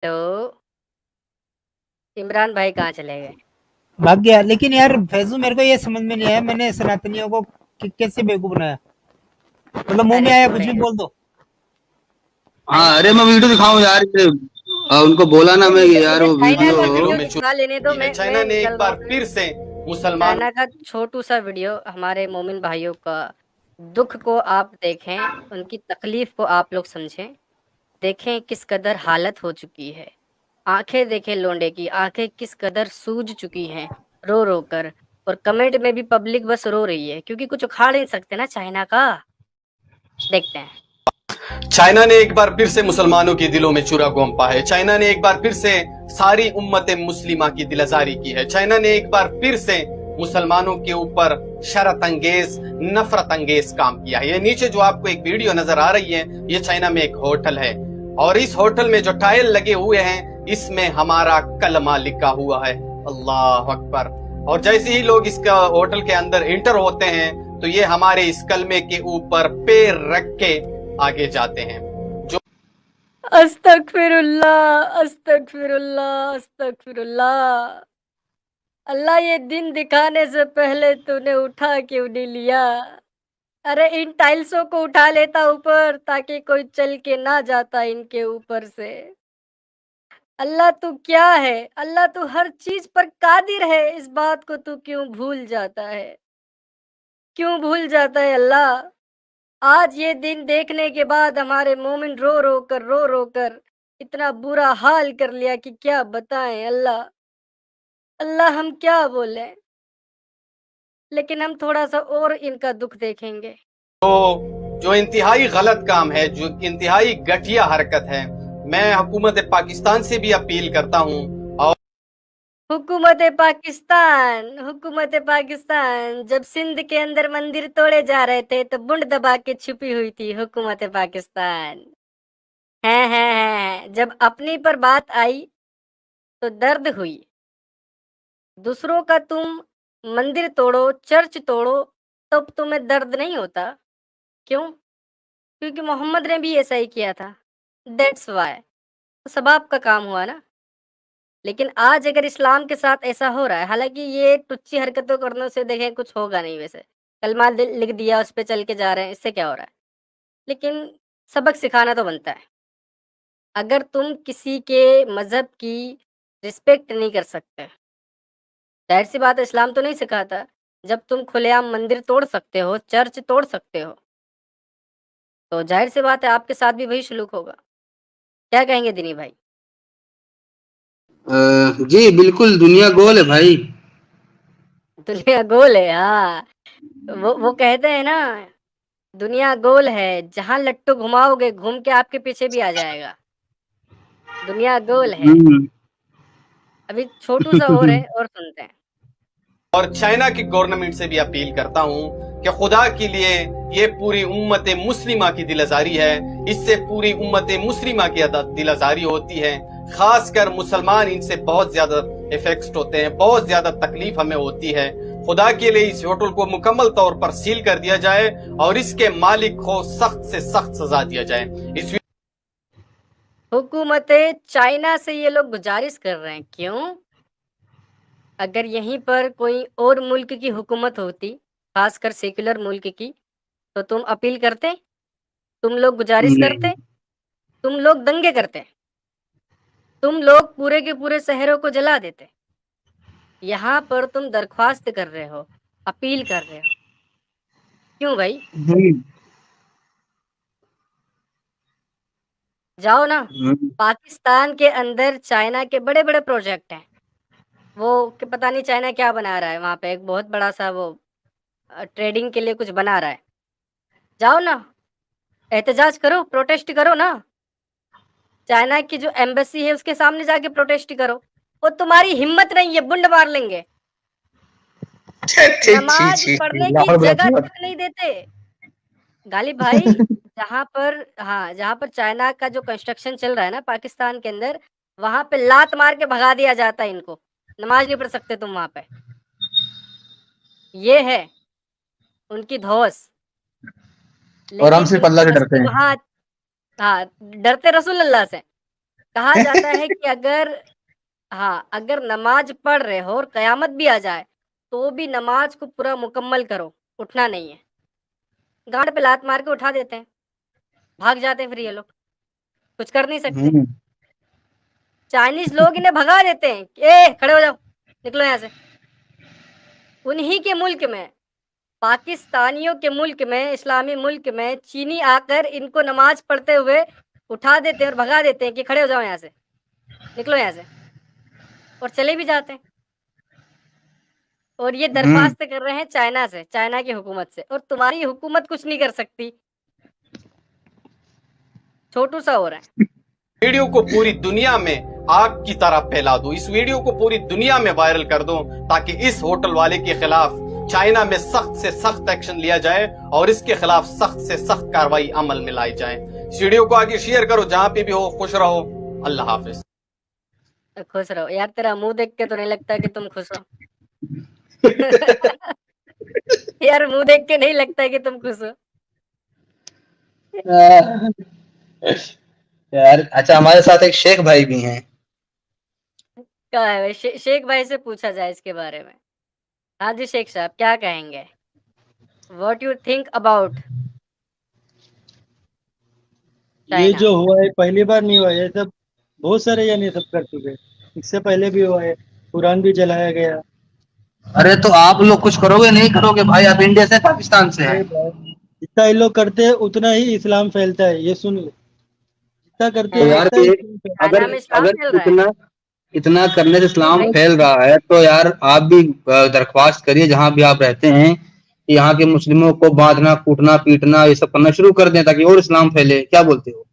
तो इमरान भाई कहाँ चले गए? भाग गया। लेकिन यार फैजू, मेरे को ये समझ में नहीं आया, मैंने सनातनियों को कैसे बेवकूफ बनाया? मतलब मुंह में अरे आया कुछ भी छोड़े, बोल दो। अरे हाँ, अरे मैं वीडियो दिखाऊं यार उनको बोला ना नहीं, मैं मुझे कि यार मुझे वो चाइना वीडियो का हो। वीडियो दिखा लेने दो। मैं चाइना ने निकल एक रहा बार हूँ अभी। फिर से मुसलमान चाइना का छोटू सा वीडियो हमारे मोमिन भाइयों का दुख को आप देखें, उनकी तकलीफ को आप लोग समझें। देखें किस कदर हालत हो चुकी है। आंखें देखें लोंडे की, आंखें किस कदर सूज चुकी हैं रो रो कर। और कमेंट में भी पब्लिक बस रो रही है क्योंकि कुछ उखाड़ नहीं सकते ना चाइना का। देखते हैं। चाइना ने एक बार फिर से मुसलमानों के दिलों में चुरा घोंपा है। चाइना ने एक बार फिर से सारी उम्मत मुस्लिमा की दिलजारी की है। चाइना ने एक बार फिर से मुसलमानों के ऊपर शरत अंगेज, नफरत अंगेज काम किया है। ये नीचे जो आपको एक वीडियो नजर आ रही है, ये चाइना में एक होटल है और इस होटल में जो टाइल लगे हुए हैं, इसमें हमारा कलमा लिखा हुआ है, अल्लाह अकबर। और जैसे ही लोग इसका होटल के अंदर इंटर होते हैं तो ये हमारे इस कलमे के ऊपर पैर रख के आगे जाते हैं। जो अस्तगफिरुल्लाह, अस्तगफिरुल्लाह, अस्तगफिरुल्लाह। अल्लाह, ये दिन दिखाने से पहले तूने उठा क्यों नहीं लिया? अरे इन टाइल्सों को उठा लेता ऊपर ताकि कोई चल के ना जाता इनके ऊपर से। अल्लाह तू क्या है? अल्लाह तू हर चीज पर कादिर है, इस बात को तू क्यों भूल जाता है? क्यों भूल जाता है अल्लाह? आज ये दिन देखने के बाद हमारे मोमिन रो रो कर इतना बुरा हाल कर लिया कि क्या बताएं अल्लाह। अल्लाह हम क्या बोले? लेकिन हम थोड़ा सा और इनका दुख देखेंगे। जो इंतहाई गलत काम है, जो इंतहाई घटिया हरकत है, मैं हुकूमत पाकिस्तान से भी अपील करता हूँ। और हुकूमत पाकिस्तान जब सिंध के अंदर मंदिर तोड़े जा रहे थे तो बुंड दबा के छुपी हुई थी हुकूमत पाकिस्तान। है। जब अपनी पर बात आई तो दर्द हुई। दूसरों का तुम मंदिर तोड़ो, चर्च तोड़ो, तब तुम्हें दर्द नहीं होता। क्यों? क्योंकि मोहम्मद ने भी ऐसा ही किया था। That's why. तो सब आपका काम हुआ ना। लेकिन आज अगर इस्लाम के साथ ऐसा हो रहा है, हालांकि ये टुच्ची हरकतों करने से देखें कुछ होगा नहीं वैसे। कलमा लिख दिया, उस पे चल के जा रहे हैं, इससे क्या हो रहा है? लेकिन सबक सिखाना तो बनता है। अगर तुम किसी के मजहब की रिस्पेक्ट नहीं कर सकते, जाहिर सी बात है इस्लाम तो नहीं सिखाता। जब तुम खुलेआम मंदिर तोड़ सकते हो, चर्च तोड़ सकते हो, तो जाहिर सी बात है आपके साथ भी वही सलूक होगा। क्या कहेंगे दिनी भाई? जी बिल्कुल, दुनिया गोल है भाई। दुनिया गोल है, हाँ। वो कहते हैं ना, दुनिया गोल है, जहां लट्टू घुमाओगे घूम के आपके पीछे भी आ जाएगा। दुनिया गोल है। हम्म। अभी छोटू सा और है और सुनते हैं। और चाइना की गवर्नमेंट से भी अपील करता हूँ कि खुदा के लिए ये पूरी उम्मत मुस्लिमा की दिलजारी है। इससे पूरी उम्मत मुस्लिमा की दिलजारी होती है। खासकर मुसलमान इनसे बहुत ज्यादा इफेक्ट होते हैं, बहुत ज्यादा तकलीफ हमें होती है। खुदा के लिए इस होटल को मुकम्मल तौर पर सील कर दिया जाए और इसके मालिक को सख्त से सख्त सजा दिया जाए। इस हुकूमत चाइना से ये लोग गुजारिश कर रहे हैं। क्यों? अगर यहीं पर कोई और मुल्क की हुकूमत होती, खासकर सेक्युलर मुल्क की, तो तुम अपील करते? तुम लोग गुजारिश नहीं। करते? तुम लोग दंगे करते? तुम लोग पूरे के पूरे शहरों को जला देते? यहाँ पर तुम दरख्वास्त कर रहे हो, अपील कर रहे हो। क्यों भाई? हम्म। जाओ ना। हम्म। पाकिस्तान के अंदर चाइना के बड़े बड़े प्रोजेक्ट हैं। वो कि पता नहीं चाइना क्या बना रहा है वहाँ पे, एक बहुत बड़ा सा वो ट्रेडिंग के लिए कुछ बना रहा है। जाओ ना, एहतजाज करो, प्रोटेस्ट करो ना। चाइना की जो एम्बेसी है उसके सामने जाके प्रोटेस्ट करो। वो तुम्हारी हिम्मत नहीं है, बुंड मार लेंगे। छी छी छी नमाज छी छी, पढ़ने की लाहौर जगह बुलाती बात। तक नहीं देते। गालिब भाई, जहाँ पर, हाँ, जहाँ पर चाइना का जो कंस्ट्रक्शन चल रहा है ना पाकिस्तान के अंदर, वहाँ पे लात मार के भगा दिया जाता है इनको। नमाज नहीं पढ़ सकते तुम वहाँ पे। ये है उनकी धौस। और लेकिन हमसे इनकी पल्ला से डरते दस्तूर, हैं। हाँ, हाँ, डरते रसूल अल्लाह से। कहा जाता है कि अगर नमाज पढ़ रहे हो और कयामत भी आ जाए तो भी नमाज को पूरा मुकम्मल करो, उठना नहीं है। गांड पे लात मार के उठा देते हैं, भाग जाते हैं, फिर ये लोग कुछ कर नहीं सकते। चाइनीज लोग इन्हें भगा देते हैं, ए खड़े हो जाओ, निकलो यहाँ से। उन्हीं के मुल्क में, पाकिस्तानियों के मुल्क में, इस्लामी मुल्क में चीनी आकर इनको नमाज पढ़ते हुए उठा देते हैं और भगा देते हैं कि खड़े हो जाओ यहाँ से, निकलो यहाँ से, और चले भी जाते हैं। और ये दरख्वास्त कर रहे हैं चाइना से, चाइना की हुकूमत से, और तुम्हारी हुकूमत कुछ नहीं कर सकती, छोटू सा हो रहा है। वीडियो को पूरी दुनिया में आग की तरह फैला दो, इस वीडियो को पूरी दुनिया में वायरल कर दो, ताकि इस होटल वाले के खिलाफ चाइना में सख्त से सख्त एक्शन लिया जाए और इसके खिलाफ सख्त से सख्त कार्रवाई अमल में लाई जाए। इस वीडियो को आगे शेयर करो, जहां पे भी हो। खुश रहो, अल्लाह हाफिज। खुश रहो यार, तेरा मुंह देख के तो नहीं लगता कि तुम खुश हो। यार मुंह देख के नहीं लगता है कि तुम खुश हो। यार अच्छा, हमारे साथ एक शेख भाई भी हैं। क्या है भाई? शेख भाई से पूछा जाए इसके बारे में। हाँ जी शेख साहब, क्या कहेंगे? व्हाट यू थिंक अबाउट ये जो हुआ है पहली बार नहीं हुआ, ये सब बहुत सारे यानी सब कर चुके, इससे पहले भी हुआ है, कुरान भी जलाया गया। अरे तो आप लोग कुछ करोगे नहीं करोगे भाई? आप इंडिया से पाकिस्तान से हैं। जितना ये लोग करते हैं उतना ही इस्लाम फैलता है, ये सुन लो। जितना करते तो हैं यार उतना ही ये इस्लाम फैलता है। अगर इस्लाम अगर फैल रहा है। इतना करने से इस्लाम फैल रहा है तो यार आप भी दरख्वास्त करिए जहां भी आप रहते हैं कि यहाँ के मुस्लिमों को बांधना, कूटना, पीटना ये सब करना शुरू कर दें ताकि और इस्लाम फैले। क्या बोलते हो?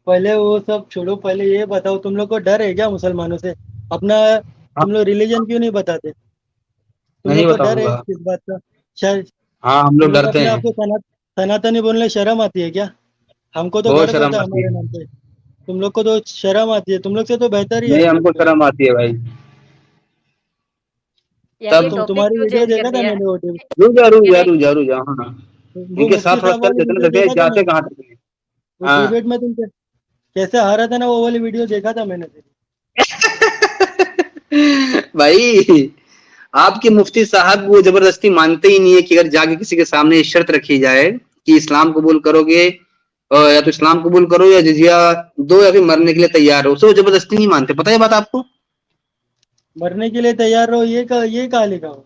पहले वो सब छोड़ो, पहले ये बताओ तुम लोग को डर है क्या मुसलमानों से? अपना तुम लोग रिलीजन क्यों नहीं बताते? तुम नहीं लोग को डर है बताऊंगा। किस बात का? शायद हाँ, हम तुम लोग लोग डरते अपने हैं। आप को सनातनी बोलने शर्म आती है क्या? हमको तो बहुत गर्व शर्म होता है आती हमारे है। नाम पे, तुम लोग को तो शर्म आती है। तुम लोग से तो बेहतर ही है नहीं, हम हमको लोग तो। शर्म आती है भाई। यार ये तब टॉपिक तुम्हारी क्यों वीडियो चेंज कर देखा था दिया? मैंने, वो रुक जा। हाँ, वो इनके मुफ्ती साथ थोड़ा साहब चल वाली देते ना, वीडियो देखते देखा था जाते मैंने, कहाँ तक हैं। वो हाँ। डिबेट में तुम कैसे हारा था ना, वो वाली वीडियो देखा था मैंने। भाई आपके मुफ्ती साहब वो जबरदस्ती मानते ही नहीं है कि अगर जाके किसी के सामने ये शर्त रखी जाए कि इस्लाम कबूल करोगे या तो इस्लाम कबूल करो या जिजिया दो या फिर मरने के लिए तैयार हो, तो वो जबरदस्ती नहीं मानते। पता है बात आपको? मरने के लिए तैयार रहो, ये कहा लिखा हो?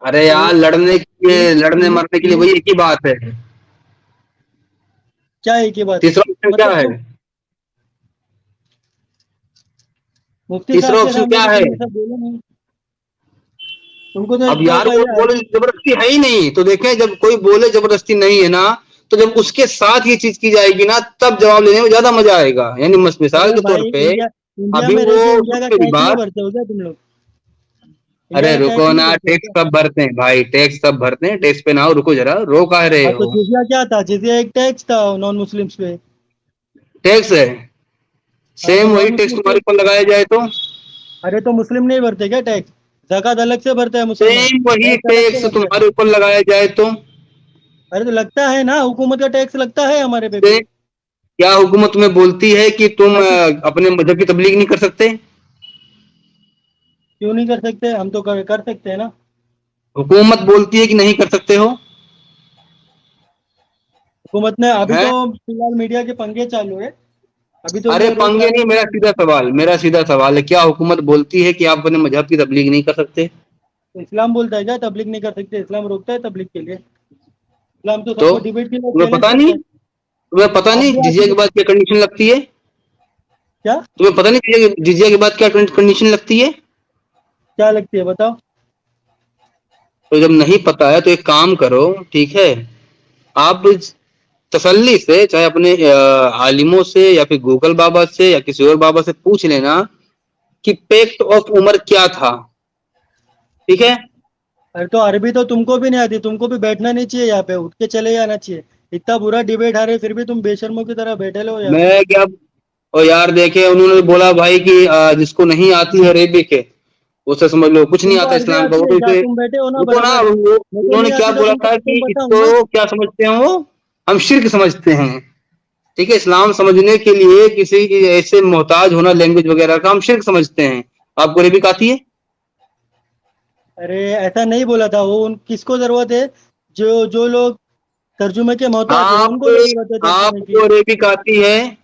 अरे यार, लड़ने हिंदू मरने के लिए वही एक ही बात है। क्या एक ही बात है? तीसरा ऑप्शन क्या मतलब है? तुम मुफ्ती तीसरा साहब के ऑप्शन सामने क्या तो है? तुम ऐसा बोलो नहीं, तुमको तो अब इतना यार वो पहले बोले जबरदस्ती है ही नहीं, तो देखें जब कोई बोले जबरदस्ती नहीं है ना, तो जब उसके साथ ये चीज की जाएगी ना तब जवाब लेने में ज्यादा मजा आएगा। यानी मिसाल अरे के तौर भाई, पे इंडिया अभी में रह वो के इंडिया का मेरी टैक्स नहीं बात। भरते हो क्या तुम लोग? इंडिया अरे का टैक्स रुको नहीं ना, भरते हो टैक्स क्या? सब भरते हैं भाई, टैक्स सब भरते हैं। टैक्स पे ना हो, रुको जरा, रो कह रहे हाँ तो हो? जिजिया क्या था? जिजिया एक टैक्स था नॉन मुस्लिम्स पे। टैक्स है, हाँ तो सेम वही नॉन टैक्स मुस्लिम पे, तुम्हारे ऊपर लगाया जाए तो अरे तो मुस्लिम नहीं भरते क्या टैक्स? ज़कात अलग से भरता है मुसलमान, सेम वही टैक्स अलग से टैक्स भरता है। तुम्हारे ऊपर लगाया जाए तो अरे तो लगता है ना, हुकूमत का टैक्स लगता है हमारे पे भी। से क्या हुकूमत तुम्हें बोलती है कि तुम बाकी अपने मजहब की तबलीग नहीं कर सकते? क्यों नहीं कर सकते? हम तो कर सकते हैं ना। हुकूमत बोलती है कि नहीं कर सकते हो? हुकूमत ने अभी हैं? तो फिलहाल मीडिया के पंगे चालू है, अभी तो अरे उन्हें रोक पंगे रहा है नहीं, कि मेरा सीधा सवाल है, क्या हुकूमत बोलती है कि आप अपने मजहब की तबलीग नहीं कर सकते? तो इस्लाम बोलता है क्या तबलीग नहीं कर सकते? इस्लाम रोकता है तबलीग के लिए? इस्लाम तो तो सबको डिबेट के लिए तुम्हें चैलेंज पता करता नहीं? है। तुम्हें पता आप नहीं भी जिजिया आके के बाद क्या कंडीशन लगती है? क्या तुम्हें पता नहीं जिजिया के बाद क्या कंडीशन लगती है? क्या लगती है बताओ? तो जब नहीं पता है तो एक काम करो, ठीक है, आप तसल्ली से चाहे अपने आलिमों से या फिर गूगल बाबा से या किसी और बाबा से पूछ लेना कि पैक्ट ऑफ उमर क्या था। ठीक है? अरे तो अरबी तो तुमको भी नहीं आती, तुमको भी बैठना नहीं चाहिए यहाँ पे, उठ के चले जाना चाहिए। इतना बुरा डिबेट आ रहे फिर भी तुम बेशर्मों की तरह बैठे हो यहाँ पे। मैं क्या? और यार देखे, उन्होंने बोला भाई कि जिसको नहीं आती है अरेबिक है उसे समझ लो कुछ नहीं तुमको आता अरबी इस्लाम का। आती वो है तो क्या? इसे तुम बैठे हो ना रुको ना, बराबर। मेरे को उन्होंने नहीं क्या आती तो बोला था तुमको कि तुम बताओ ना। इसको क्या समझते हैं, वो हम शिर्क समझते हैं। ठीक है, इस्लाम समझने के लिए किसी की ऐसे मोहताज होना लैंग्वेज वगैरह का हम शिर्क समझते हैं। आपको अरेबिक आती है? अरे ऐसा नहीं बोला था वो, किसको जरूरत है? जो जो लोग तर्जुमे के मोहताज है आप उनको जरूरत है तर्जुमे की। आपको अरेबिक आती है?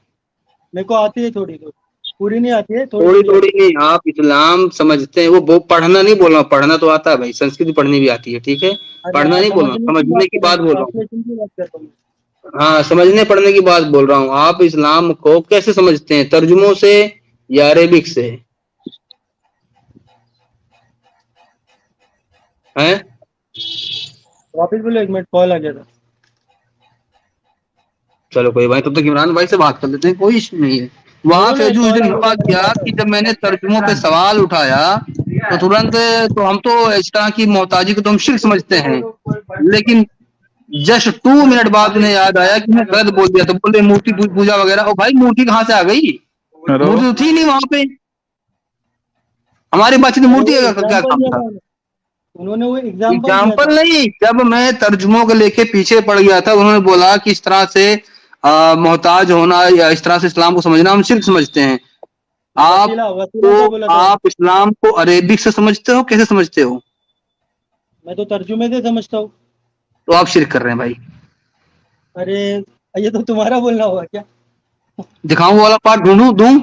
मेरे को आती है थोड़ी थोड़ी, पूरी नहीं आती है, थोड़ी थोड़ी थोड़ी थोड़ी आती नहीं, आप इस्लाम समझते हैं, वो पढ़ना नहीं बोल रहा हूँ, पढ़ना तो आता है भाई, संस्कृत पढ़नी भी आती है, ठीक है, है। अरे पढ़ना हाँ, नहीं बोल रहा हूँ, समझने की बात समझने की कर रहा बात हूँ, बोल रहा हूँ। ट्रांसलेशन की बात कर रहा हूँ। हाँ, समझने पढ़ने की बात बोल रहा हूँ। आप इस्लाम को कैसे समझते हैं, तर्जुमों से या अरेबिक से? हैं? वापिस बोलो, 1 मिनट कॉल आ गया था। चलो कोई भाई, तब तक इमरान भाई से बात कर लेते हैं, कोई इश्यू नहीं है। वहां बोलो ना, पे एक जो उस कॉल आ दिन गया हुआ था, मैं क्या बताता कि हूँ। जब मैंने तर्जुमों पे सवाल उठाया तो तुरंत, तो हम तो इस तरह की मोहताजी को तो हम शिर्क समझते हैं, लेकिन जस्ट 2 मिनट बाद उन्हें याद आया कि मैं गलत बोल दिया, तो बोले मूर्ति पूजा वगैरह। और भाई मूर्ति कहाँ से आ गई? मूर्ति तो थी नहीं वहां पे, हमारी बातचीत अरे मूर्ति वो का क्या एग्जाम्पल काम दिया था? था उन्होंने वो एग्जाम्पल दिया एग्जाम्पल था। नहीं, जब मैं तर्जुमों को लेके पीछे पड़ गया था, उन्होंने बोला कि इस तरह से मोहताज होना या इस तरह से इस्लाम को समझना हम शिर्क समझते हैं। वसीला वसीला का बोला था। आप इस्लाम को अरेबिक से समझते हो, कैसे समझते हो? मैं तो तर्जुमे से समझता हूँ। तो आप शिर्क कर रहे हैं भाई। अरे ये तो तुम्हारा बोलना होगा क्या? दिखाऊं वो वाला पार्ट, ढूंढूं दूं?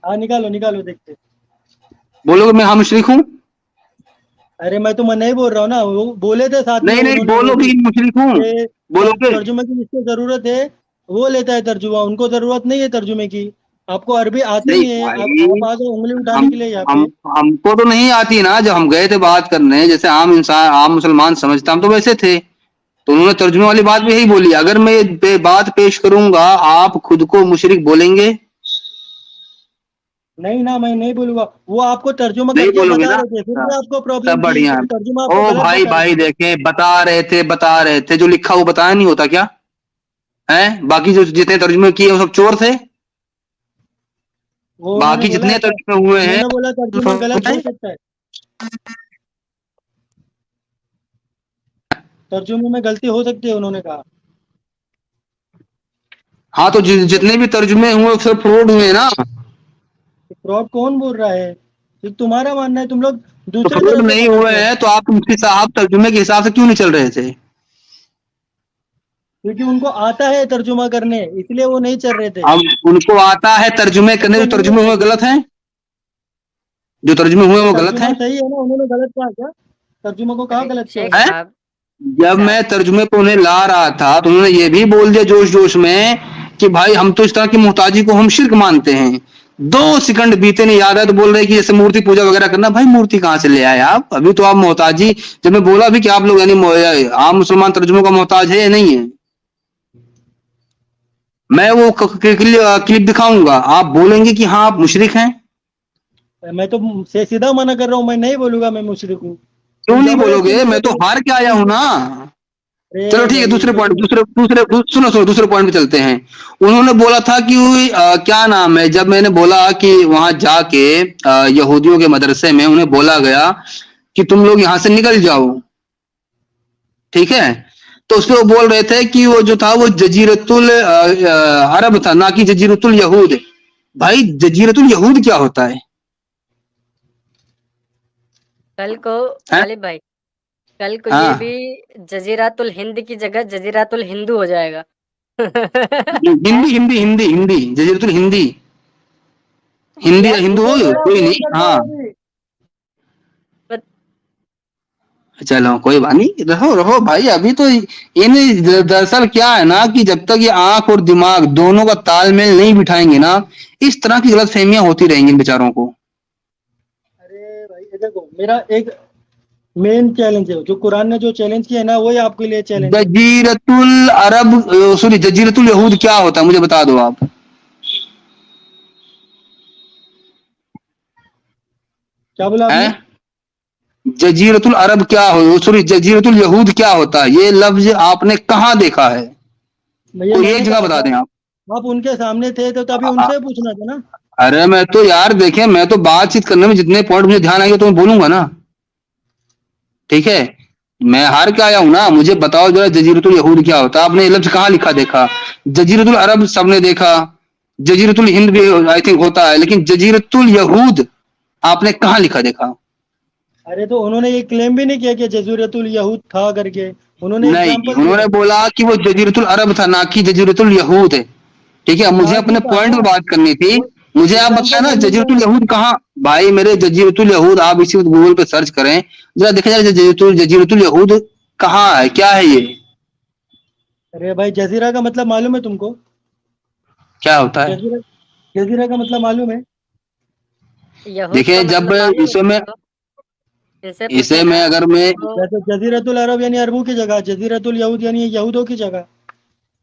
हाँ निकालो निकालो, देखते। बोलोगे मैं हाँ मुशरिक हूँ? अरे मैं तो मैं नहीं बोल रहा हूँ ना, वो बोले थे साथ में नहीं नहीं, उन्होंने वो बोलोगे भी कि मुशरिक हूँ? कि बोलोगे? तर्जुमे की जिसको जरूरत है वो लेता है तर्जुमा, उनको जरूरत नहीं है तर्जुमे की। आपको अरबी आती नहीं नहीं है, भाई, आप आ गए उंगली उठाने हम के लिए यहाँ हम पे। हमको तो नहीं आती ना। जब हम गए थे बात करने, जैसे आम इंसान आम मुसलमान समझते, हम तो वैसे थे, तो उन्होंने तर्जुमे वाली बात भी यही बोली। अगर मैं बात पेश करूंगा, आप खुद को मुशरिक बोलेंगे? नहीं ना, मैं नहीं बोलूंगा, वो आपको तर्जुमा नहीं करके बोलोगे बता ना? रहे थे, फिर भी आपको सब प्रॉब्लम थी बढ़िया। क्योंकि तर्जुमा ओ आपको गलत भाई बता रहे भाई, थे। देखें, बता रहे थे, जो लिखा वो बताया नहीं होता क्या? है, बाकी जो जितने तर्जुमे किए वो सब चोर थे। वो उन्होंने बाकी बोला जितने ऐसा, तर्जुमे हुए हैं उन्होंने बोला तर्जुमा गलत हो सकता है, तर्जुमे में गलती हो सकती है, उन्होंने कहा। हाँ, तो जितने भी तर्जुमे हुए वो सब फ्रॉड हुए ना। फ्रॉड कौन बोल रहा है? ये तुम्हारा मानना है, तुम लोग तो दूसरे फ्रॉड तरह से नहीं हुए पकड़ते हो। हैं तो आप मुफ्ती साहब तर्जुमे के हिसाब से क्यों नहीं चल रहे थे? क्योंकि उनको आता है तर्जुमा करने, इसलिए वो नहीं चल रहे थे। अब उनको आता है तर्जुमे करने, उनको जो नहीं तर्जुमे आता हुए था। गलत हैं, जो तर्जुमे हुए तो वो गलत तर्जुमा हैं। सही है ना, उन्होंने गलत कहा क्या? तर्जुमा को कहा अरे गलत किया शेख उन्होंने? हैं? साहब, शेख जब मैं साहब, तर्जुमे पे उन्हें ला रहा था तो उन्होंने ये भी बोल दिया जोश जोश में कि भाई हम तो इस तरह की मोहताजी को हम शिर्क मानते हैं। 2 सेकंड बीते नहीं, याद है तो बोल रहे कि जैसे मूर्ति पूजा वगैरह करना। भाई मूर्ति कहाँ से ले आए आप? अभी तो आप मोहताजी, जब मैं बोला भी कि आप लोग यानी आम मुसलमान तर्जुमों का मोहताज है या नहीं है, मैं वो क्लिप दिखाऊंगा, आप बोलेंगे कि हाँ आप मुशरिक हैं। मैं तो से सीधा मना कर रहा हूँ, मैं नहीं बोलूंगा मैं मुशरिक हूँ। क्यों तुम नहीं जबरदस्ती बोलोगे? मुझे मैं तो हार के आया हूं ना। चलो अरे ठीक है, भाई दूसरे पॉइंट, तुम। दूसरे पॉइंट पे चलते हैं। उन्होंने बोला था कि क्या नाम है, जब मैंने बोला कि वहां जाके यहूदियों के मदरसे में उन्हें बोला गया कि तुम लोग यहां से निकल जाओ, ठीक है, तो उसपे वो बोल रहे थे कि वो जो था वो जजीरतुल अरब था, ना कि जजीरतुल यहूद। भाई जजीरतुल यहूद क्या होता है? कल को हैं? गालिब भाई, कल को ये हाँ, भी जजीरातुल हिंद की जगह जजीरातुल हिंदू हो जाएगा। हैं? हिंदी हिंदी हिंदी हिंदी, जजीरतुल हिंदी, हिंदी या यार हिंदू रुको हो, जरा, कोई फोन नहीं। करता हाँ, हूँ अभी। चलो कोई बात नहीं, रहो रहो भाई। अभी तो इन दरअसल क्या है ना कि जब तक ये आंख और दिमाग दोनों का तालमेल नहीं बिठाएंगे ना, इस तरह की गलतफहमियां होती रहेंगी इन बेचारों को। अरे भाई ये देखो, मेरा एक मेन चैलेंज है, जो कुरान ने जो चैलेंज किया है ना, वही आपके लिए चैलेंज है। जजीरतुल अरब, सॉरी, जजीरतुल यहूद क्या होता है मुझे बता दो आप। क्या बोला हैं? आपने? जजीरतुल अरब क्या हो, सॉरी, जजीरतुल यहूद क्या होता है? ये लफ्ज आपने कहाँ देखा है? ये कोई एक मैंने जगह कहा बता था, दें आप। आप उनके सामने थे तो तभी आ- उनसे पूछना था ना। अरे मैं तो यार, देखें, मैं तो बातचीत करने में जितने पॉइंट मुझे ध्यान आएंगे तो मैं बोलूंगा ना, ठीक है। मैं हार के आया हूँ ना, मुझे बताओ जरा जजीरतुल यहूद क्या होता है? आपने ये लफ्ज कहाँ लिखा देखा? जजीरतुल अरब सबने देखा, जजीरतुल हिंद भी आई थिंक होता है, लेकिन जजीरतुल यहूद आपने कहाँ लिखा देखा? अरे तो उन्होंने ये क्लेम भी नहीं किया कि जजीरतुल यहूद था करके, उन्होंने नहीं, एग्जांपल दिया। उन्होंने बोला कि वो जजीरतुल अरब था, ना कि जजीरतुल यहूद है। ठीक है, मुझे हाँ अपने ठीक है पॉइंट ना, पर बात करनी थी। वो मुझे आप एग्जांपल बताना देने जजीरतुल का। यहूद कहाँ? भाई मेरे, जजीरतुल यहूद आप इसी वक्त गूगल पे सर्च करें, जरा देखा जाए जजीरतुल जजीरतुल यहूद कहाँ है, क्या है ये, अरे भाई जजीरा का मतलब मालूम है तुमको? क्या होता है? जजीरा, जजीरा का मतलब मालूम है? यहूद का देखिए जब मतलब मालूम है इसे में किसी को? इनसे इसे पूछिए में ना। अगर मैं तो जैसे जजीरतुल अरब यानी अरबों की जगह, जजीरतुल यहूद यानी यहूदों की जगह,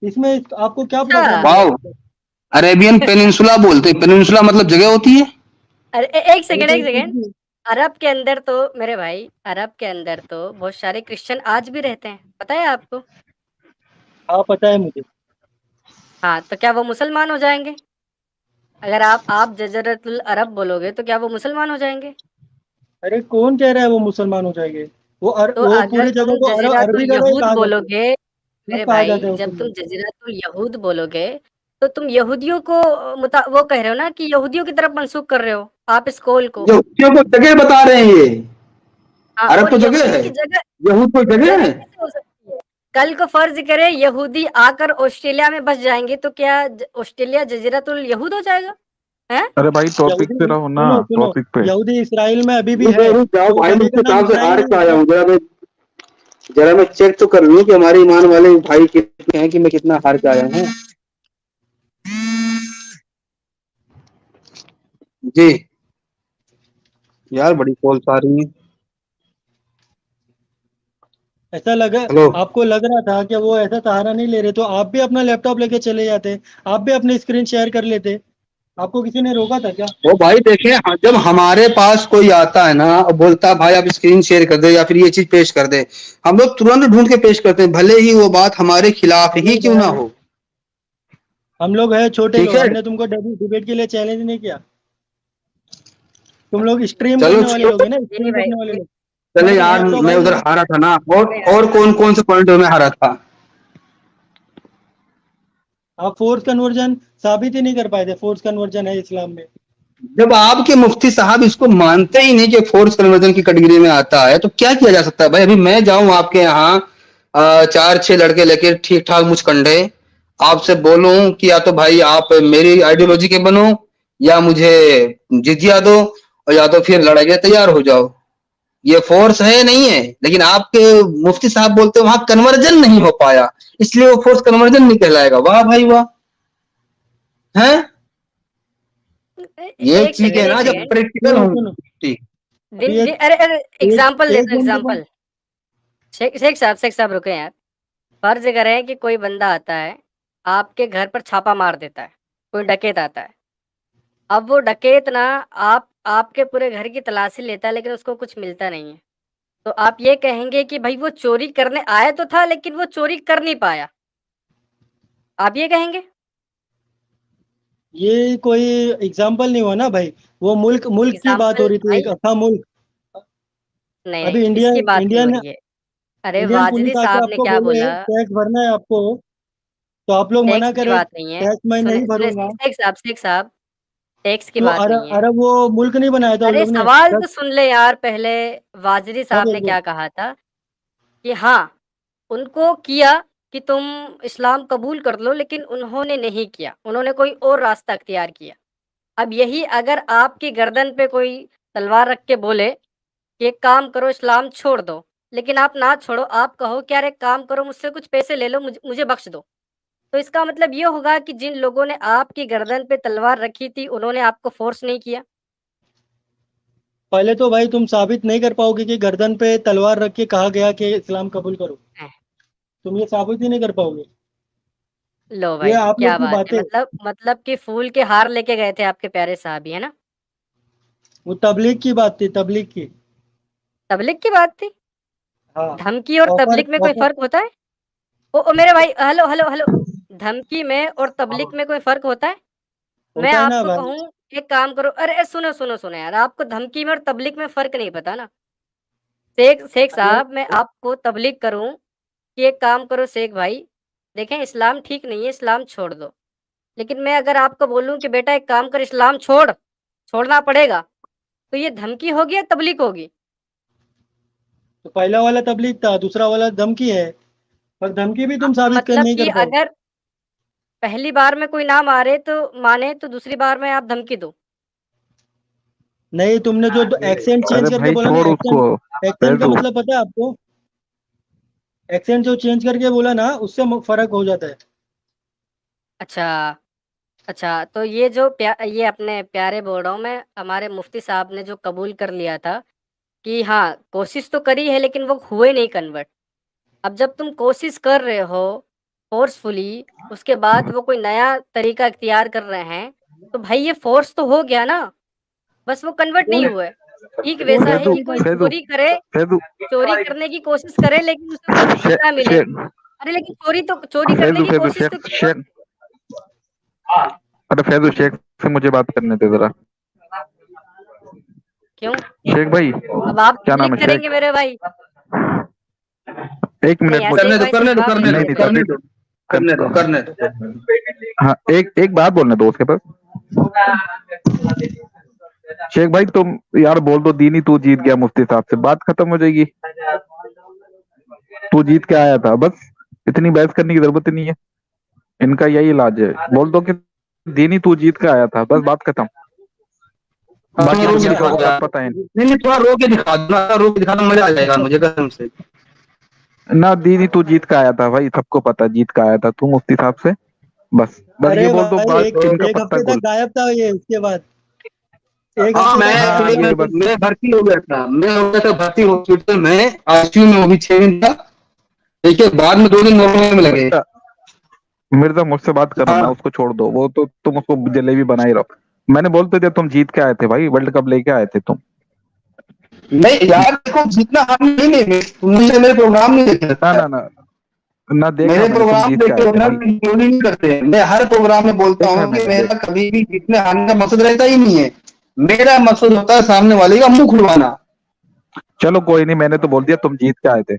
इसमें आपको क्या अच्छा, प्रॉब्लम हुआ वाओ, मतलब? अरेबियन पेनिनसुला बोलते हैं, पेनिनसुला मतलब जगह होती है। अरे एक अरे सेकंड, तो एक कुछ सेकंड। भी, अरब के अंदर तो मेरे भाई, अरब के अंदर तो बहुत सारे क्रिश्चियन आज भी रहते हैं, पता है आपको? हाँ पता है मुझे। हाँ, तो क्या वो मुसलमान हो जाएंगे? अगर आप जजरतुल अरब बोलोगे तो क्या वो मुसलमान हो जाएंगे? अरे कौन कह रहा है वो मुसलमान हो जाएंगे? तो वो अगर पूरी जगह तुम को जजीरतुल अरबी जगह ही यहूद कहा जाता है, बोलोगे, सब मेरे कहा जाता भाई है उसको जब तुम लोग। जजीरतुल यहूद बोलोगे तो तुम यहूदियों को वो कह रहे हो ना कि यहूदियों की तरफ मंसूब कर रहे हो आप इस कौल को। यहूदियों को जगह बता रहे हैं ये, हाँ, अरब और तो जगह यहूदियों है, की जगह यहूद कोई जगह जगह है? कैसे हो सकती है? कल को फर्ज करें यहूदी आकर ऑस्ट्रेलिया में बस जाएंगे तो क्या ऑस्ट्रेलिया जजीरतुल यहूद हो जाएगा? हैं? अरे भाई टॉपिक पे यहूदी रहो ना, सुनो सुनो, टॉपिक पे। यहूदी इसराइल में अभी भी रुक है, रुक जाओ वो भाई, जगह मुझसे का नाम कहाँ से इसराइल हार नहीं के है, आया इसराइल। हूँ, जरा मैं चेक तो कर लूँ कि हमारे ईमान वाले भाई कितने हैं, कि मैं कितना हार के आया हूँ। जी यार, बड़ी कॉल्स आ रही है। ऐसा लगा, हेलो, आपको लग रहा था कि वो ऐसा सहारा नहीं ले रहे, तो आप भी अपना लैपटॉप लेके चले जाते, आप भी अपनी स्क्रीन शेयर कर लेते। आपको किसी ने रोका था क्या? ओ भाई देखें, जब हमारे पास कोई आता है ना और बोलता है भाई आप स्क्रीन शेयर कर दे या फिर ये चीज पेश कर दे, हम लोग तुरंत ढूंढ के पेश करते हैं, भले ही वो बात हमारे खिलाफ ही अरे क्यों ना भाई, हो। हम लोग है छोटे ठीक लोग, है, हमने तुमको डिबेट के लिए चैलेंज नहीं किया। तुम लोग स्ट्रीम चलो करने वाले चलो, लोग हैं ना, जी नहीं स्ट्रीम भाई, करने वाले लोग। चले तुम्हारे यार, लैपटॉप मैं भाई उधर मेरे, हारा था ना, मैं यार और कौन कौन से पॉइंट में हारा था? आप फोर्स कन्वर्जन साबित ही नहीं कर पाए थे, फोर्स कन्वर्जन है इस्लाम में। जब आपके मुफ्ती साहब इसको मानते ही नहीं कि फोर्स कन्वर्जन की कैटेगरी में आता है, तो क्या किया जा सकता है भाई? अभी मैं जाऊं आपके यहाँ, चार छह लड़के लेके ठीक ठाक मुचकंडे, आपसे बोलूं कि या तो भाई आप मेरी आइडियोलॉजी के बनो, या मुझे जिजिया दो, और या तो फिर लड़ाई के तैयार हो जाओ। ये फोर्स है नहीं है, लेकिन आपके मुफ्ती साहब बोलते वहां कन्वर्जन नहीं हो पाया, इसलिए वो फोर्स कन्वर्जन नहीं कहलाएगा। वाह भाई वाह, है ये एक चीज सेकंड, है एक ना जब सेकंड। प्रैक्टिकल सुनो हो। सुनो, ठीक, अभी एक अरे अरे, एक एग्जाम्पल एक देता हूँ, बंदे को, एग्जाम्पल। शेख साहब रुके यार। फर्ज करें कि कोई बंदा आता है, आपके घर पर छापा मार देता है, कोई डकैत आता है। अब वो डकैत ना, आपके पूरे घर की तलाशी लेता है लेकिन उसको कुछ मिलता नहीं है। तो आप ये कहेंगे कि भाई वो चोरी करने आया तो था लेकिन वो चोरी कर नहीं पाया, आप ये कहेंगे? ये कोई एग्जाम्पल नहीं हुआ ना भाई, वो मुल्क मुल्क की बात हो एग्जाम्पल रही थी, एक भाई, अथा मुल्क। नहीं नहीं, अभी इसकी इंडियन बात नहीं हो इंडियन रही है। अरे इंडियन वाजिदी पुलिस आके साहब ने आपको क्या बोले बोला? टैक्स भरना है आपको, तो आप लोग टैक्स मना की करें, बात नहीं है। टैक्स मैं सुने नहीं सुने भरूंगा। शेख साहब, टैक्स की क्यों? बात नहीं अरब है। अरब वो मुल्क नहीं बनाया था उन अरे लोग ने, सवाल तो टैक्स। सुन ले यार पहले। वाजिदी हाँ साहब बोल ने बोल। क्या कहा था कि हाँ, उनको किया कि तुम इस्लाम कबूल कर लो, लेकिन उन्होंने नहीं किया, उन्होंने कोई और रास्ता अख्तियार किया। अब यही अगर आपकी गर्दन पे कोई तलवार रख के बोले कि एक काम करो इस्लाम छोड़ दो, लेकिन आप ना छोड़ो, आप कहो कि यार एक काम करो मुझसे कुछ पैसे ले लो, मुझे बख्श दो, तो इसका मतलब ये होगा कि जिन लोगों ने आपकी गर्दन पे तलवार रखी थी उन्होंने आपको फोर्स नहीं किया। पहले तो भाई तुम साबित नहीं कर पाओगे कि गर्दन पे तलवार रख के कहा गया कि इस्लाम कबूल करो, एह, तुम ये साबित ही नहीं कर पाओगे। लो ये भाई आप लोग क्या की बात है, बातें, मतलब कि फूल के हार लेके गए थे आपके प्यारे साहब, है ना? वो तबलीग की बात थी, तबलीग की। तबलीग की बात थी। हाँ, धमकी और ऑफर तबलीग में कोई ऑफर फर्क होता है? ओ मेरे भाई, हेलो हेलो हेलो। धमकी में और तबलीग में कोई फर्क होता है? मैं होता है ना आपको भाई। कहूँ एक काम करो, अरे सुनो सुनो सुनो यार, आपको धमकी में और तबलीग में फर्क नहीं पता ना? शेख साहब, मैं आपको तबलीग करूं कि एक काम करो शेख भाई, देखें इस्लाम ठीक नहीं है, इस्लाम छोड़ दो। लेकिन मैं अगर आपको बोलूं कि बेटा एक काम कर, इस्लाम छोड़, छोड़ना पड़ेगा, तो ये धमकी होगी या तबलीग होगी? तो पहला वाला तबलीग था, दूसरा वाला धमकी है, पर धमकी भी तुम साबित कर मतलब नहीं कि कर पाओ। अगर पहली बार में कोई ना मारे तो माने, तो दूसरी बार में आप धमकी दो। नहीं, तुमने जो एक्सेंट चेंज अरे करके भाई बोला ना, छोड़ उसको एक्सेंट का फैजू। मतलब पता है आपको? एक्सेंट जो चेंज करके बोला ना, उससे फर्क हो जाता है। अच्छा, अच्छा, तो ये अपने प्यारे बोल रहा हूँ मैं, हमारे मुफ्ती साहब ने जो कबूल कर लिया था कि हाँ, कोशिश तो करी है लेकिन वो हुए नहीं कन्वर्ट। अब जब तुम कोशिश कर रहे हो फ़ोर्सफुली, उसके बाद वो कोई नया तरीका इख्तियार कर रहे हैं, तो भाई ये फ़ोर्स तो हो गया ना, बस वो कन्वर्ट नहीं कौन हुए। ठीक कौन वैसा है फैजू कि तरीका कोई है? फैजू चोरी करे, फैजू चोरी करने की कोशिश करे लेकिन उसे कोई शे, सज़ा मिले। शे, अरे लेकिन चोरी करने फैजू की फैजू कोशिश तो शेख की ना। शेख अरे फैजू शेख से मुझे बात करने दे जरा। क्यों? शेख भाई, अब आप क्या नाम तबलीग है करेंगे शेख? मेरे भाई? एक नहीं, मिनट ऐसे एक मुझे। भाई से जवाब नहीं नहीं नहीं देते। तभी करने दो। हाँ, एक बात बोलने दो उसके पास। शेख भाई तुम यार बोल दो दीनी तू जीत गया मुफ्ती साहब से, बात खत्म हो जाएगी। तू जीत के आया था, बस इतनी बहस करने की जरूरत नहीं है। इनका यही इलाज है, बोल दो कि दीनी तू जीत के आया था, बस बात खत्म। बाकी रो के दुनिया का दिखा और दो सब यार। पता है। नहीं नहीं, थोड़ा रो के दिखा दो ना, रो के दिखा दो, मजा आ जाएगा मुझे कसम से। ना दीदी तू जीत का आया था भाई, सबको पता जीत का आया था तू मुफ्ती साहब से। बस बस ये अरे बोल दो, भाई, बात एक इनका एक पत्ता हफ्ते गोल। तक गायब था ये, उसके बाद एक हाँ, हफ्ते मैं तक गायब हाँ था। एक्चुअली ये बस। मैं भर्ती हो गया था, मैं हो गया था भर्ती हॉस्पिटल में, आईसीयू में, वो भी 6 दिन था। देखिए बाद में 2 दिन नॉर्मल में लगे। मिर्जा मिर्जा मुझसे बात करो ना, हाँ उसको छोड़ दो, वो तो तुम उसको जलेबी बना ही रहो। मैंने बोलते थे तुम जीत के आए थे भाई, वर्ल्ड कप लेके आए थे तुम। नहीं यार, देखो जितना हम नहीं नहीं, तुमने मेरे प्रोग्राम नहीं देखे ना लगता है। ना ना ना, देखा मेरे मैंने, तुम प्रोग्राम जीत के देखे आए हो थे ना, भाई। इंक्लूडिंग नहीं करते हैं। मैं हर प्रोग्राम में बोलता देखा हूँ कि मैंने मेरा देख। कभी भी जीतने हारने का मकसद रहता ही नहीं है। मेरा मकसद होता है सामने वाले का मुंह खुलवाना। चलो कोई नहीं, मैंने तो बोल दिया तुम जीत के आए थे।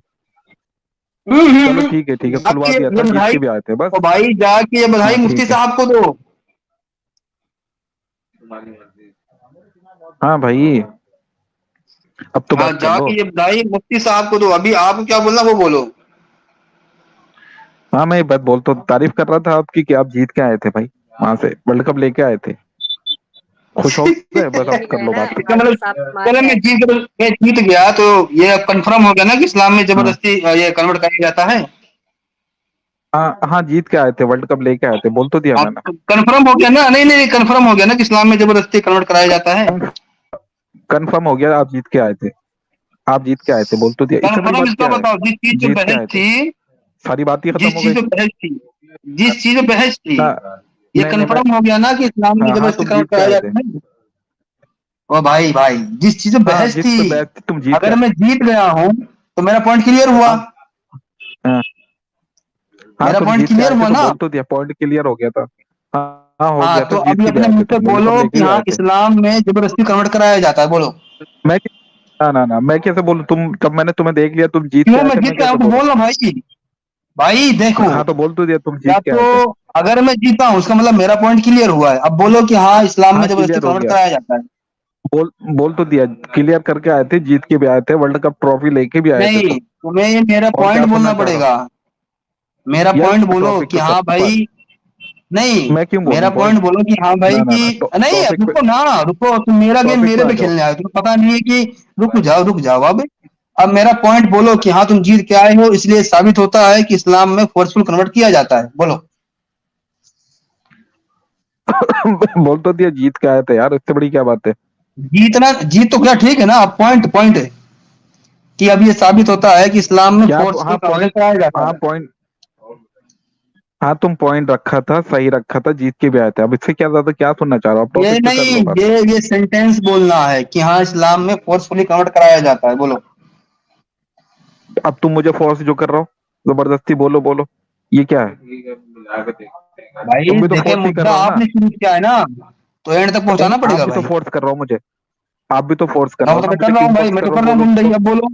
चलो ठीक है खुलवा जाके दिया ये था, जीत बधाई, के भी आए थे बस। ओ भाई जाके ये बधाई हाँ मुफ्ती ठीक है। साहब को दो। हाँ भाई, अब तो हाँ, बात कर लो। जाके ये बधाई मुफ्ती साहब को दो। अभी आपको क्या बोलना वो बोलो। हाँ मैं ये बात बोल तो तारीफ कर रहा था आपकी कि आप जीत के आए थे भाई, वहां से वर्ल्ड कप लेके आए थे। खुश हो गए, बस अब कर है लो ना, बात। इसका मुफ्ती मतलब, साहब को मान चलो गए। मैं जीत गया तो ये अब कंफर्म हो गया ना कि इस्लाम में हाँ जबरदस्ती ये कन्वर्ट किया जाता है। हाँ हाँ, जीत के आए थे, वर्ल्ड कप लेके आए थे, बोल तो दिया अब मैंने। कंफर्म हो गया ना? नहीं नहीं, कंफर्म हो गया ना कि इस्लाम में जबरदस्ती कन्वर्ट कराया जाता है। कंफर्म हो गया, आप जीत के आए थे। आप जीत के आए थे, बोल तो दिया, इससे बड़ी कंफर्म बात इसका क्या है। बताओ, जिस चीज पे जीत के बहस आए थे, थी, सारी बात ही खत्म जिस हो चीज गई पे बहस थी, जिस चीज पे बहस थी, ना। ये नहीं नहीं मैं। कंफर्म हो गया ना कि इस्लाम में हाँ हाँ, जबरदस्ती तुम कन्वर्ट जीत के कराया आए थे। जाता है। ओ भाई भाई, जिस चीज पे हाँ बहस जिस थी, पे बैठ थी तुम जीत के अगर आए। मैं जीत गया हूँ तो मेरा पॉइंट क्लियर हुआ। हाँ हाँ हाँ, मेरा तुम पॉइंट जीत के क्लियर आए थे हुआ तो ना। बोल तो दिया, पॉइंट क्लियर हो गया था। हाँ हाँ हो हाँ, गया तो था, जीत अभी के भी अपने आए मुंह थे से तुम, वर्ल्ड कप बोलो लेके कि भी हाँ, आए थे। इस्लाम में जबरदस्ती कन्वर्ट कराया जाता है, बोलो। मैं ना ना ना, मैं कैसे बोलूं, तुम जब मैंने तुम्हें देख लिया तुम जीत के क्यों? आए मैं थे, जीत मैं गया कैसे हूँ तो बोलूं। बोलना भाई। भाई देखो, हाँ तो बोल तो दिया तुम या जीत के तो आए थे। अगर मैं जीता हूँ उसका मतलब मेरा पॉइंट क्लियर हुआ है। अब बोलो कि हाँ, इस्लाम में हाँ जबरदस्ती क्लियर हो कन्वर्ट गया, कराया जाता है। बोल तो दिया, क्लियर करके आए थे, जीत के भी आए थे, वर्ल्ड कप ट्रॉफी लेके भी आए थे नहीं, तुम। तुम्हें ये मेरा और क्या पॉइंट सुनना बोलना चाह रहा हो पड़ेगा। मेरा यार, पॉइंट बोलो टॉपिक कि तो हाँ सबके पास। भाई। नहीं, मैं क्यों मेरा बोलूं भाई। पॉइंट बोलो कि हाँ भाई ना ना कि ना, नहीं, टॉपिक पे, रुको ना, रुको। तुम मेरा गेम टॉपिक पे मेरे आ पे जाओ। खेलने आए हो, तुम्हें पता नहीं है कि रुक जाओ अब मेरा पॉइंट बोलो कि हाँ, तुम जीत के आए हो, इसलिए साबित होता है कि इस्लाम में फोर्सफुल कन्वर्ट किया जाता है, बोलो। बोल तो दिया, जीत के आए थे यार, इससे बड़ी क्या बात है। जीत तो क्या, ठीक है ना। अब पॉइंट पॉइंट है कि अब ये साबित होता है कि इस्लाम में क्या फोर्सफुल हाँ कन्वर्जन पॉइंट, कराया जाता हाँ है। पॉइंट, हाँ तुम पॉइंट रखा था, सही रखा था, जीत के भी आए थे। अब इससे क्या ज्यादा क्या सुनना चाह रहा हो, आप ये टॉपिक पे कर नहीं, लो बात। ये सेंटेंस बोलना है कि हाँ, इस्लाम में फोर्सफुली कन्वर्ट कराया जाता है, बोलो। अब तुम मुझे फोर्स जो कर रहे हो, जबरदस्ती बोलो बोलो, ये क्या है। भाई तुम भी तो देखे, फोर्स ही कर मुद्दा रहे हो ना। आपने शुरू किया है ना, तो एंड तक तुम पहुंचाना आप पड़ेगा भी तो भाई। फोर्स कर रहे हो मुझे, आप भी तो फोर्स कर रहे मैं हो तो ना मैं मुझे कर रहा कि हूँ भाई, फोर्स मैं कर तो रहे हो, कर रहा हूँ, बोलो तुम तो। भाई अब बोलो।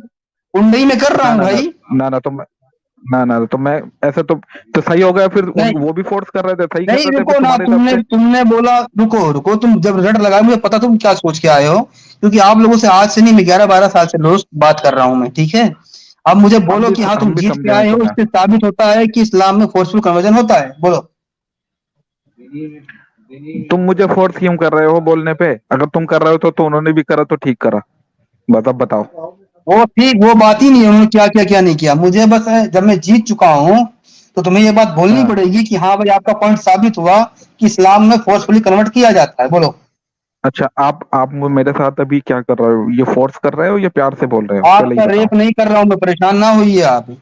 गुंडई में कर रहा ना हूँ ना ना भाई। ना ना तो मैं तो मैं ऐसे तो सही हो गया फिर। नहीं वो भी फोर्स कर रहे थे, सही कर नहीं, रहे थे रुको फिर ना, तुम्हारे हिसाब तुमने से। तुमने बोला, रुको रुको, तुम जब रिजल्ट लगाए मुझे पता तुम क्या सोच के आए हो, क्योंकि आप लोगों से आज से नहीं, मैं 11-12 साल से रोज बात कर रहा हूँ मैं, ठीक है। अब मुझे बोलो कि हाँ तुम हम भी जीत के समझे हैं आए हो, तुम्हें। उससे साबित होता है कि इस्लाम में फोर्सफुल कन्वर्जन होता है, बोलो। तुम मुझे फोर्स क्यों कर रहे हो बोलने पे? अगर तुम कर रहे हो तो उन्होंने भी करा तो ठीक करा। बस अब बताओ। वो ठीक, वो बात ही नहीं है उन्होंने क्या किया क्या नहीं किया, मुझे बस है, जब मैं जीत चुका हूँ तो तुम्हें ये बात बोलनी हाँ पड़ेगी कि हाँ भाई आपका पॉइंट साबित हुआ कि इस्लाम में फोर्सफुली कन्वर्ट किया जाता है, बोलो। अच्छा, आप मेरे साथ अभी क्या कर रहे हो? ये फोर्स कर रहे हो या प्यार से बोल रहे हो? पहले ही आपका बताओ। रेप नहीं कर रहा हूँ मैं, परेशान ना होइए आप,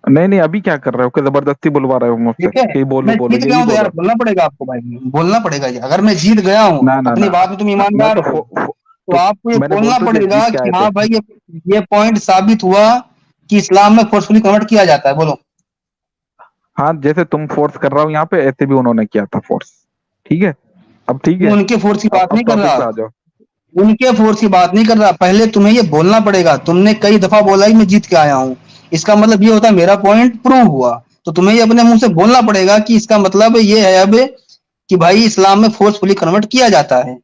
नहीं नहीं, अभी क्या कर रहे हो? कि जबरदस्ती बुलवा रहे हो मुझसे ठीक है। कि बोलो मैं बोलो, जीत गया यही हूँ तो यार बोलो। बोलना पड़ेगा आपको भाई, बोलना पड़ेगा ये, अगर मैं जीत गया हूँ, ना ना अपनी ना बात में तुम ना, मैं ईमानदार तो हो, तो तो आपको ये मैंने बोल बोलना तो दिया पड़ेगा जीत के कि आए थे। हाँ भाई ये पॉइंट साबित हुआ कि इस्लाम में फोर्सफुली कन्वर्ट किया जाता है, बोलो। हाँ, जैसे तुम फोर्स कर रहा हो यहाँ पे, ऐसे भी उन्होंने किया था फोर्स। ठीक है, अब ठीक मैं है। उनके फोर्स की बात अब नहीं कर टॉपिक रहा, पे आ जाओ। उनके फोर्स की बात नहीं कर रहा, पहले तुम्हें ये बोलना पड़ेगा, तुमने कई दफा बोला ही मैं जीत के आया हूँ, इसका मतलब ये होता है मेरा पॉइंट प्रूव हुआ, तो तुम्हें ये अपने मुंह से बोलना पड़ेगा कि इसका मतलब ये है अब कि भाई इस्लाम में फोर्सफुली कन्वर्ट किया जाता है।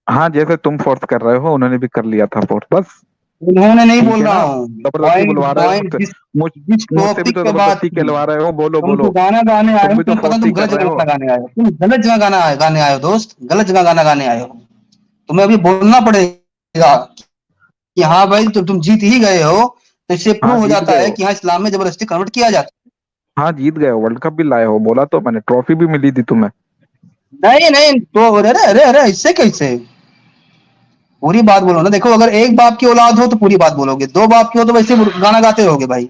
हाँ, जैसे तुम फोर्स कर रहे हो उन्होंने भी कर लिया था फोर्स, बस। उन्होंने नहीं ठीक बोल है रहा ना? हूँ, जबरदस्ती पॉइंट बुलवा रहे हो पॉइंट मुझसे। जिस मुझ जिस मुझसे भी टॉपिक तो पे बात जबरदस्ती की, कहलवा रहे हो। बोलो तुम बोलो। तो गाना गाने आए तुम हो, भी तो तुम्हें पता फोर्स ही तुम कर गलत रहे जगह हो। गाने आए हो, तुम गलत जगह गाने आए हो दोस्त, गलत जगह गाना गाने आए हो, तुम्हें अभी बोलना पड़ेगा कि हाँ भाई तो तुम जीत ही गए हो, तो इससे हाँ प्रूव हो जीत जाता गए है हो। कि हाँ इस्लाम में जबरदस्ती कन्वर्ट किया जाता हाँ जीत गए हो, वर्ल्ड कप भी लाए हो, बोला तो मैंने, ट्रॉफी भी मिली थी तुम्हें। है। नहीं नहीं, तो अरे अरे अरे इससे कैसे, पूरी बात बोलो ना, देखो अगर एक बाप की औलाद हो तो पूरी बात बोलोगे, दो बाप की हो तो वैसे गाना गाते रहोगे भाई।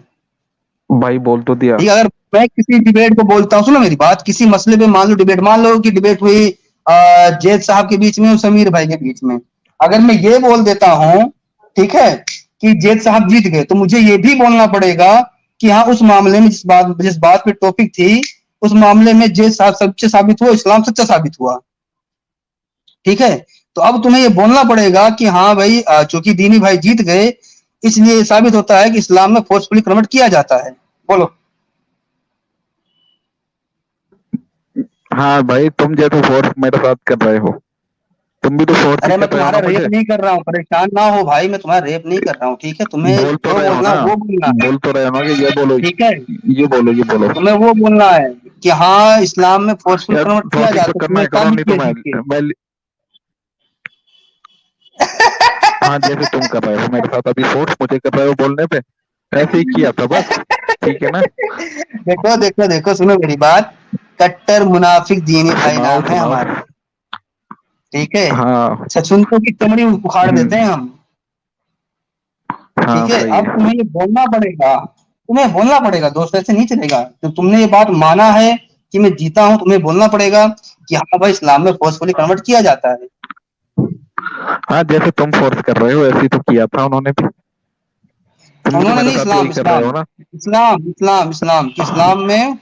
भाई बोल तो दिया। ठीक है, अगर मैं किसी डिबेट को बोलता हूँ, सुनो मेरी बात, किसी मसले पे मान लो डिबेट, मान लो कि डिबेट हुई जैद साहब के बीच में और समीर भाई के बीच में, अगर मैं ये बोल देता हूँ, ठीक है, कि जैद साहब जीत गए, तो मुझे ये भी बोलना पड़ेगा कि हाँ उस मामले में जिस बात पे टॉपिक थी, उस मामले में जैद साहब सच्चे साबित हुआ, इस्लाम सच्चा साबित हुआ, ठीक है। तो अब तुम्हें ये बोलना पड़ेगा कि हाँ भाई चूंकि दीनी भाई जीत गए, इसलिए ये साबित होता है कि इस्लाम में फोर्सफुली कन्वर्ट किया जाता है, बोलो। हाँ भाई, तुम जैसे फोर्स मेरे साथ कर रहे हो, तुम भी तो फोर्स ही अरे मैं कर रहे हो तुम्हारा ना रेप मुझे। नहीं कर रहा हूँ, परेशान ना हो भाई, मैं तुम्हारा रेप नहीं कर रहा हूँ, ठीक है, तुम्हें बोल तो जो रहे हो बोलना ना, है वो बोलना है, बोल तो रहे हो ना कि ये बोलो, ठीक है, ये बोलो, ये बोलो। तुम्हें वो बोलना है कि हाँ इस्लाम में फोर्सफुल यार कन्वर्ट किया टॉपिक पे जाता है, करना तुमने है करो, साबित नहीं तो किया जीत के। हाँ, जैसे तुम कर रहे हो मेरे साथ अभी फोर्स मुझे कर रहे हो बोलने पे, ऐसे ही किया था बस। ठीक है ना? देखो देखो देखो, सुनो मेरी बात, कट्टर मुनाफिक दीनी भाई सुनाओ नाम है सुनाओ। हमारे, ठीक है, हाँ। सचुनकों की चमड़ी उखाड़ देते हैं हम, हाँ ठीक है। सही अब है। तुम्हें ये बोलना पड़ेगा, तुम्हें बोलना पड़ेगा दोस्त, ऐसे नहीं चलेगा, तो तुमने ये बात माना है कि मैं जीता हूं, तुम्हें बोलना पड़ेगा कि हाँ भाई इस्लाम में फोर्सफुली कन्वर्ट किया जाता है। हाँ, जैसे तुम फोर्स कर रहे हो ऐसे ही तो किया था उन्होंने भी। तुम भी तो उन्होंने मेरे नहीं, साथ इस्लाम वही कर रहे इस्लाम हो ना। इस्लाम इस्लाम इस्लाम कि इस्लाम में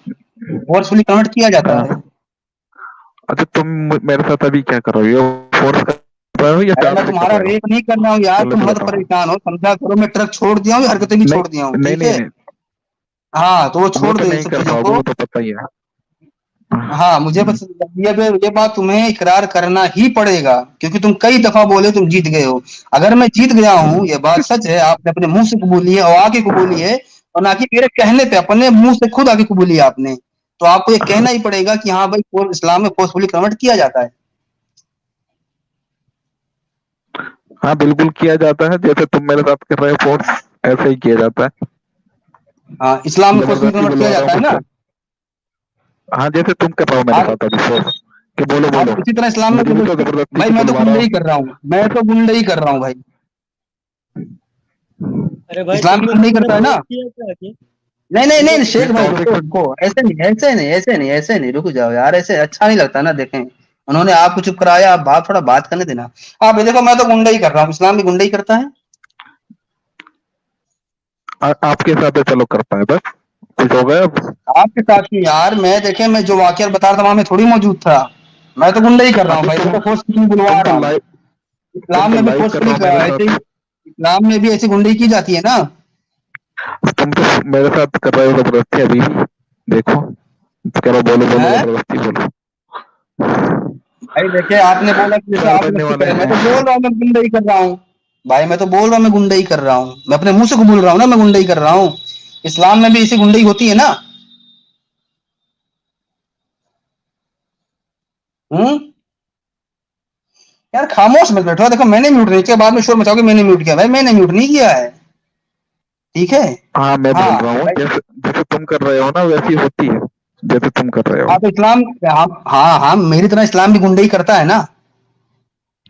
फोर्सफुली कन्वर्ट किया जाता है। हाँ। अच्छा, तुम मेरे साथ अभी क्या कर रहे हो? फोर्स कर रहे हो या अरे प्यार मैं से कर तुम्हारा रहे हो? रेप नहीं कर रहा हूँ यार, पहले तुम तो मत बताओ। परेशान हो, समझा करो, मैं ट्रक छोड़ दिया हूँ, हरकतें भी नहीं छोड़ दिया हूँ, नहीं ठीक नहीं है। नहीं, हाँ तो वो वो छोड़ तो दो इन नहीं सब कर चीजों पाओगे, को। वो तो पता ही है। हाँ मुझे बस ये बात तुम्हें इकरार करना ही पड़ेगा, क्योंकि तुम कई दफा बोले तुम जीत गए हो, अगर मैं जीत गया हूँ, ये बात सच है, आपने अपने मुंह से कबूली है और आके कबूली है, और ना कि मेरे कहने पे, अपने मुंह से खुद आके कबूली है आपने, तो आपको ये कहना ही पड़ेगा कि हाँ भाई इस्लाम में फोर्सफुली कन्वर्ट किया जाता है। हाँ बिल्कुल किया जाता है, जैसे तुम मेरे साथ कर रहे हो फोर्स, ऐसे ही किया जाता है। हाँ इस्लाम में फोर्सफुली जबरदस्ती कन्वर्ट किया बुलवा रहा जाता हूँ है ना। मुझसे। हाँ, जैसे तुम कर रहे हो मेरे आप साथ अभी फोर्स, कि बोलो बोलो। आप इसी तरह इस्लाम में मुझे भी तो जबरदस्ती भाई से मैं तो बुलवा रहा गुंडे हो। ही कर रहा हूँ, मैं तो गुंडे ही कर रहा हूँ भाई, अरे भाई इस्लाम तुम में लोग गुंडे ही किसी ने करता है ना। फोर्स किया क्या कि नहीं नहीं तुम नहीं लोग शेख फिर भाई टॉपिक रुको पे। रुको, ऐसे नहीं ऐसे नहीं ऐसे नहीं ऐसे नहीं, रुको जाओ यार, ऐसे अच्छा नहीं लगता ना, देखें उन्होंने आपको चुप कराया, आप बात थोड़ा बात करने देना। आप ये देखो, मैं तो गुंडा ही कर रहा हूँ, इस्लाम भी गुंडा ही करता है। आपके साथ तो चलो करता है बस, कुछ हो गया अब। आपके साथ की यार, मैं देखे, मैं जो वाकया बता रहा था वहां में थोड़ी मौजूद था, मैं तो गुंडा ही कर रहा हाँ हूँ तो भाई, मैं तुम तो फोर्स बुलवा तुम तो रहा हूँ। लाइव इस्लाम में भी लाइव कर रहा हूँ मेरे ऐसे ही, साथ, इस्लाम में भी ऐसी गुंडई की जाती है ना। तुम तो मेरे साथ कर रहे हो जबरदस्ती अभी भी। देखो करो, बोलो बोलो है जबरदस्ती बोलो। भाई देखिए, आपने बोला कि जैसे चार आप बनने जबरदस्ती वाले करें, मैं हैं। तो बोल रहा हूँ मैं गुंडई कर रहा हूँ। भाई मैं तो बोल रहा हूँ मैं गुंडई कर रहा हूँ, मैं अपने मुंह से कबूल रहा हूँ ना मैं गुंडई कर रहा हूँ। इस्लाम में भी ऐसी गुंडई होती है ना। यार खामोश मत बैठो, देखो मैंने म्यूट नहीं किया, बाद में शोर मचाओगे मैंने म्यूट किया, भाई मैंने म्यूट नहीं किया है, ठीक है। हाँ मैं हाँ बोल रहा हूँ भाई, जैसे जैसे तुम कर रहे हो ना वैसी होती है, जैसे तुम कर रहे हो। हाँ तो इस्लाम, हाँ हाँ मेरी तरह इस्लाम भी गुंडई करता है ना।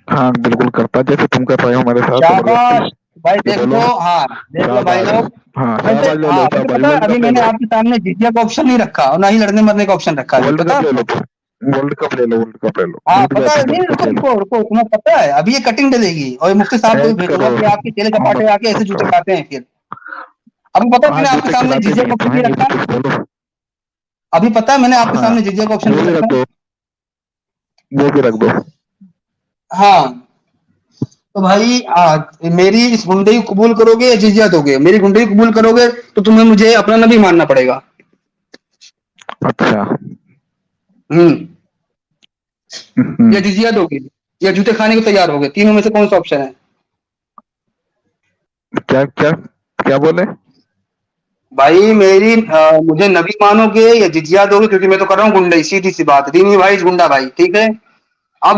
हाँ बिल्कुल करता, जैसे तुम कर रहे हो मेरे साथ शाबाश। जबरदस्ती। भाई ये देख लो, बोलो हाँ देख लो भाई शाबाश। लोग। हाँ वैसे शाबाश ले लो, हाँ, वैसे शाबाश, पता है वर्ल्ड अभी कप ले मैंने लो। आपके सामने जिजिया का ऑप्शन नहीं रखा और ना ही लड़ने मरने का ऑप्शन रखा, अभी वर्ल्ड पता कप है ले लो आपको। तुम, वर्ल्ड कप ले लो, वर्ल्ड कप ले लो, हाँ जीत गए पता है, तुम, नहीं वर्ल्ड कप रुको ले लो। रुको रुको, तुम्हें पता है अभी ये कटिंग डलेगी और ये मुफ्ती साहब को भी ऐश भेजूंगा करो। कि आपके चेले हाँ चपाटे आके ऐसे जूते बताओ। खाते हैं फिर। अभी पता है हाँ मैंने आपके जूते सामने खिलाते जिजिया भी का हैं तो ऑप्शन है, नहीं ये भी रखा। कुछ बोलो। अभी पता है मैंने आपके हाँ सामने जिजिया का ऑप्शन वो नहीं भी रख रखा। दो, वो भी रख दो। हाँ तो भाई मेरी इस गुंडई को कबूल करोगे या जिजिया दोगे? मेरी गुंडई कबूल करोगे तो तुम्हें मुझे अपना नबी मानना पड़ेगा। अच्छा। हम्म। या हम्म, जिजिया दोगे या जूते खाने को तैयार होगे, तीनों में से कौन सा ऑप्शन है? क्या क्या क्या बोले? भाई मुझे नबी मानोगे या जिजिया दोगे, क्योंकि मैं तो कर रहा हूँ गुंडई, सीधी सी बात, दीनी भाई गुंडा भाई, ठीक है। अब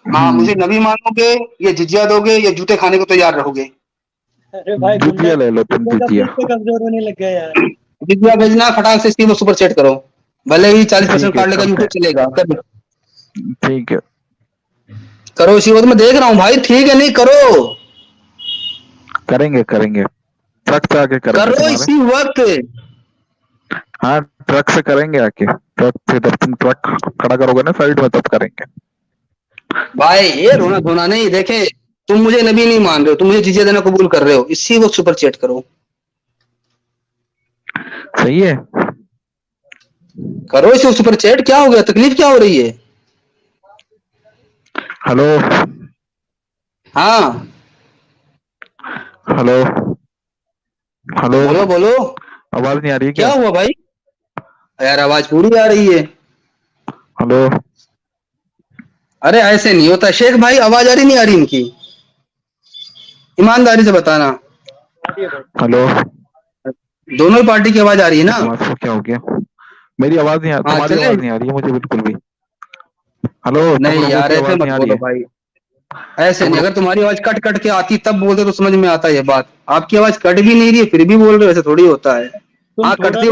मुझे हम्म, नबी मानोगे या जिजिया दोगे या जूते खाने को तैयार रहोगे? अरे भाई गुंडा जितिया ले लो तुम, गुंडे का जितिया। फिर से कमजोर होने लग गया यार। जिजिया भेजना, फटाक से इसकी वो सुपर चैट करो, भले ही 40% ठीक है काट लेगा करते यूट्यूब, चलेगा कर। हैं, ठीक है। करो इसी वक्त, मैं देख रहा हूँ भाई, ठीक है नहीं करो, करेंगे करेंगे, ट्रक से आके करेंगे करो तुम्हारे। इसी वक्त। हाँ ट्रक से करेंगे आके, ट्रक से जब तुम ट्रक खड़ा करोगे ना साइड में तब करेंगे। भाई ये रोना धोना नहीं, देखे तुम मुझे नबी नहीं मान रहे हो, तुम मुझे जिजिया देना कबूल कर रहे हो, इसी वक्त सुपर चैट करो, सही है। करो इसी वक्त सुपर चैट। क्या हो गया, तकलीफ क्या हो रही है? हेलो हाँ हेलो हेलो, बोलो बोलो, आवाज नहीं आ रही है क्या क्या? हुआ भाई? यार आवाज पूरी आ रही है। हेलो अरे ऐसे नहीं होता शेख भाई, आवाज आ रही नहीं आ रही इनकी, ईमानदारी से बताना। हेलो, दोनों ही पार्टी की आवाज आ रही है ना? आवाज को क्या हो गया? मेरी आवाज नहीं आ, हाँ तुम्हारी चले। आवाज नहीं आ रही है मुझे बिल्कुल भी। हेलो तुम नहीं लोगों यार की ऐसे आवाज मत नहीं आ रही बोलो है। भाई, ऐसे तुम नहीं, लोग अगर तुम्हारी आवाज कट कट के आती तब बोलते तो समझ में आता ये बात, आपकी आवाज कट भी नहीं रही है फिर भी बोल रहे हो, ऐसे थोड़ी होता है। तुम हाँ थोड़ा कटती